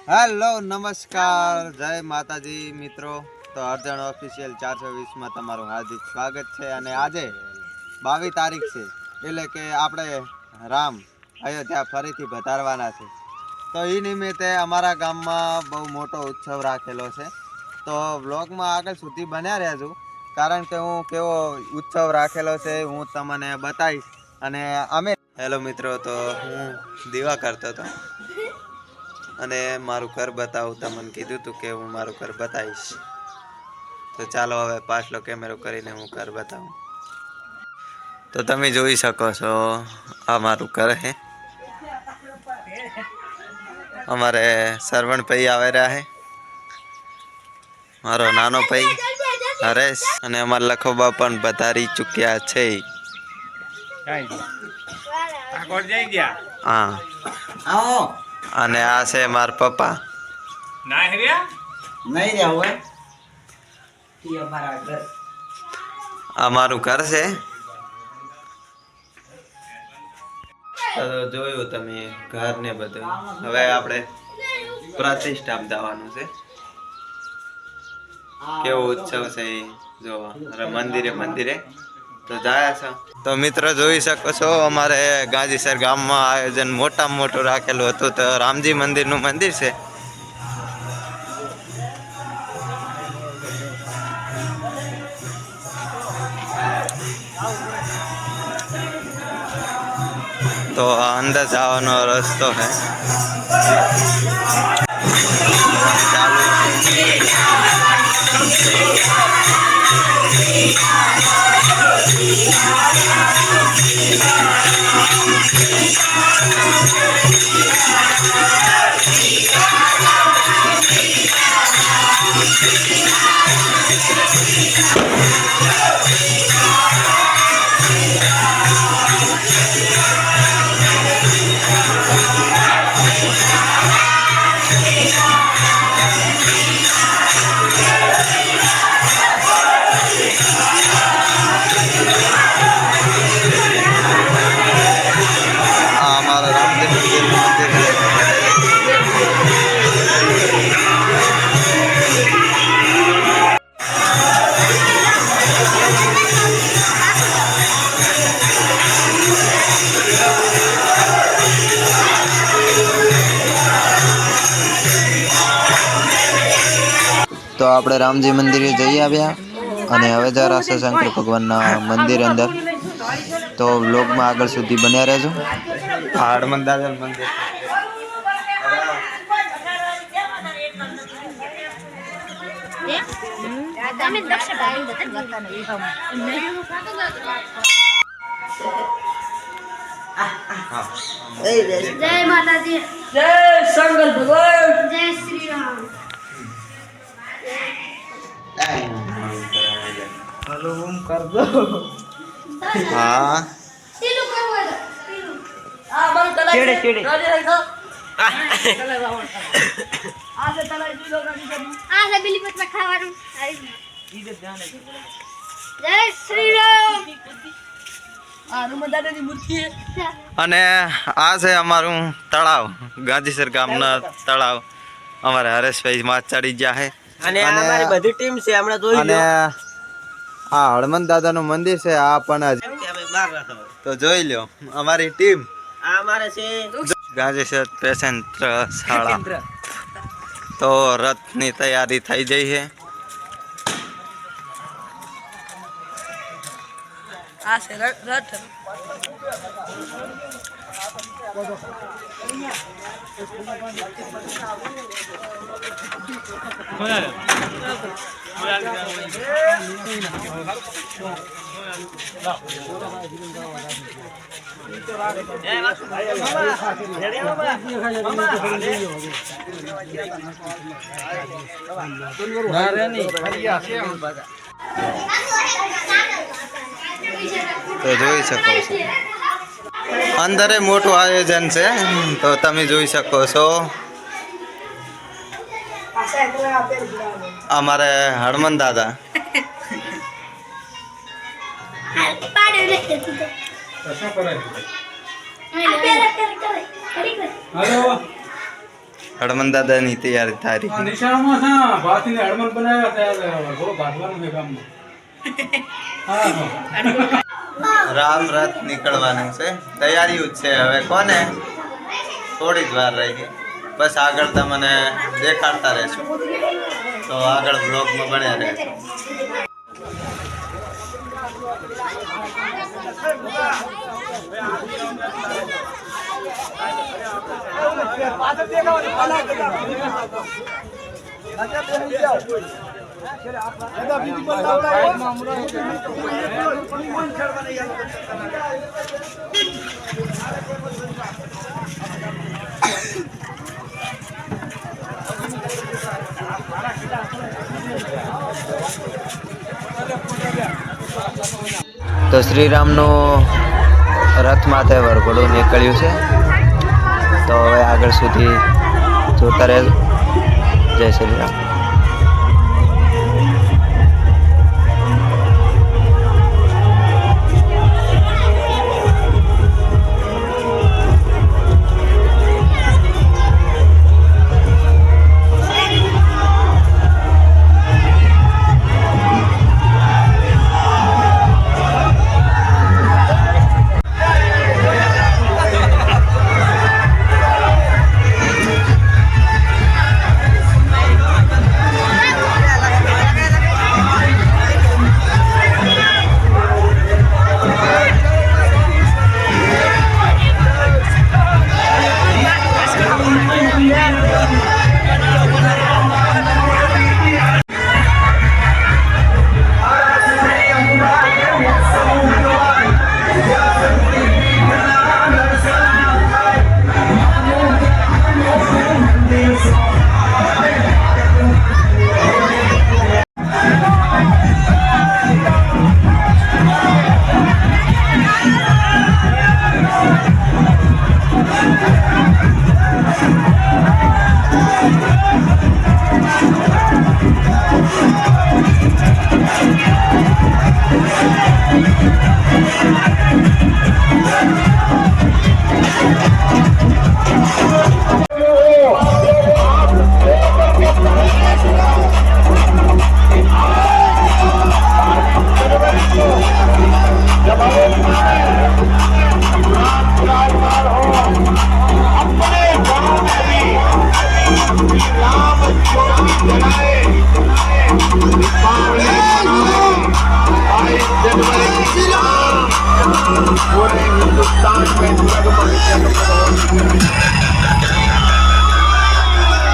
Hello નમસ્કાર જય માતાજી મિત્રો। તો અર્જણ ઓફિશિયલ 420 માં તમારું હાર્દિક સ્વાગત છે। અને આજે 22 તારીખ છે એટલે કે આપણે રામ અયોધ્યા ફરીથી પધારવાના છે। તો એ નિમિત્તે અમારા ગામમાં બહુ મોટો ઉત્સવ રાખેલો છે। તો વ્લોગમાં આગળ સુધી બન્યા રહેજો, કારણ કે હું કેવો ઉત્સવ રાખેલો છે હું તમને બતાવીશ। અને અમે હેલો મિત્રો, તો હું દીવા કરતો હતો અને મારું ઘર બતાવું તમને કીધું હતું કે હું મારું ઘર બતાવીશ। તો ચાલો હવે પાછલો કેમેરો કરીને હું ઘર બતાવું। તો તમે જોઈ શકો છો આ મારું ઘર હે। અમારે સરવણ ભાઈ આવે રહ્યા હે, મારો નાનો ભાઈ હરેશ અને અમારા લખોબા પણ પધારી ચૂક્યા છે। હા, અને આ છે મારા પપ્પા। આ મારું ઘર છે। જોયું તમે ઘર ને બધું। હવે આપણે પ્રતિષ્ઠા જવાનું છે। કેવો ઉત્સવ છે જોવા મંદિરે તો જાય છો। તો મિત્રો જોઈ શકો છો અમારે ગાંધીસર ગામમાં આયોજન મોટામાં મોટું રાખેલું હતું। તો રામજી મંદિરનું મંદિર છે। તો અંદર જવાનો રસ્તો है। तो આપણે રામજી મંદિરે જઈ આવ્યા અને હવે જરાશે શંકર ભગવાનના મંદિર અંદર। તો વ્લોગમાં આગળ સુધી બન્યા રહેજો। હનુમાન દાદાનું મંદિર जय माताजी, जय शंकर भगवान, जय श्री राम। हेलो ओम कर दो। हाँ तीनू करवा दो, तीनू आ बंद तला छेड़े राजे रखो आ तला रावण आ से तला जी लोग राजी कर आ से बिली पत में खाવાનું ईजे ध्यान है। जय श्री राम। आ हनुमान दादाની મૂર્તિ છે અને આ છે અમારું તળાવ, ગાંધીસર ગામના તળાવ। અમારે હરેશભાઈ માছ ચડી ગયા છે અને અમારી બધી ટીમ છે હમણાં જોઈ લો। અને આ હનુમાન દાદાનું મંદિર છે આ પણ તો જોઈ લો અમારી ટીમ। આ અમારે છે ગાંધીસર પેસેન્જર શાળા। તો રથની તૈયારી થઈ ગઈ છે। આ છે રથ તો જોઈ શકો છો અંદરે મોટું આયોજન છે। તો તમે જોઈ શકો છો અમારે હનુમાન દાદા हेलो હનુમાન દાદાની તૈયારી તારી આ નિશાળમાં છે ને, ભાતીને હળમન બનાવ્યા ત્યાં થોડું કાઢવાનું છે ગામમાં. હા રામ રથ નીકળવાનું છે, તૈયારીઓ જ છે. હવે કોને થોડી જ વાર રહી ગઈ, બસ આગળ તમને દેખાડતા રહેશું, તો આગળ બ્લોગમાં બન્યા રહેજો. તો શ્રીરામનું રથ માથે વરઘોડું નીકળ્યું છે, તો હવે આગળ સુધી જોતા રહેજો. જય શ્રી રામ.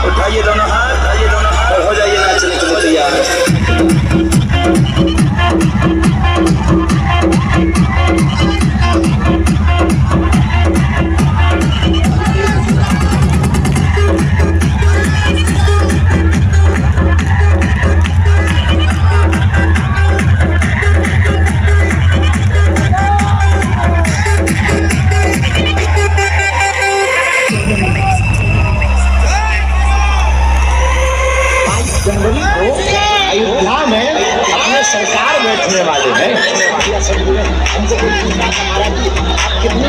उठाइए दोनों हाथ और हो जाइए नाचने के लिए तैयार। अयोध्या में अपने सरकार बैठने वाले हैं। हमको कितने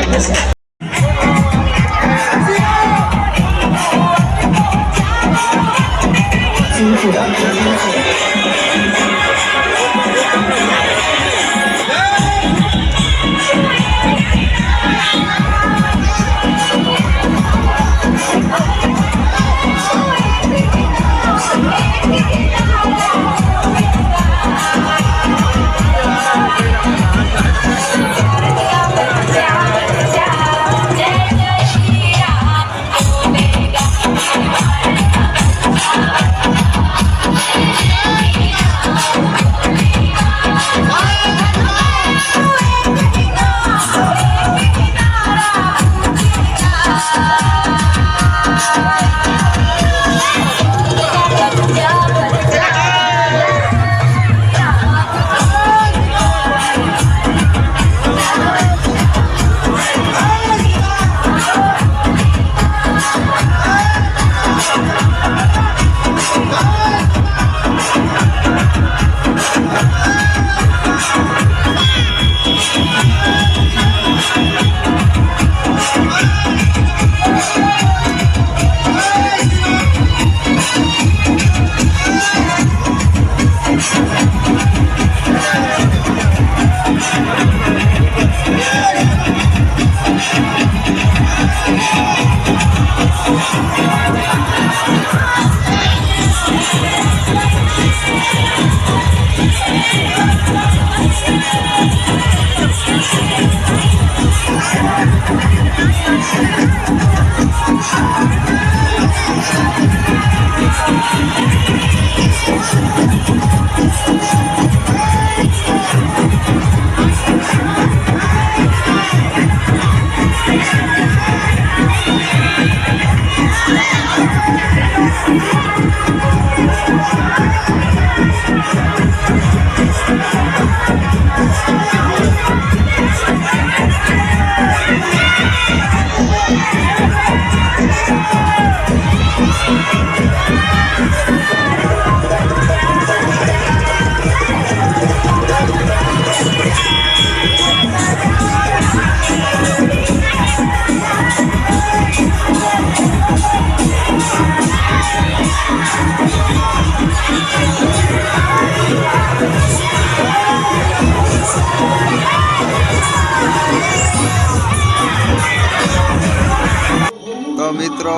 મિત્રો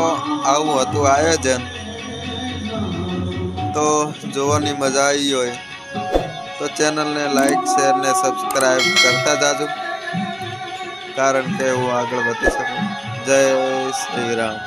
આવું હતું આયોજન. તો જોવાની મજા આવી હોય તો ચેનલને લાઈક શેર ને સબસ્ક્રાઈબ કરતા જાજો, કારણ કે હું આગળ વધી શકું. જય શ્રી રામ.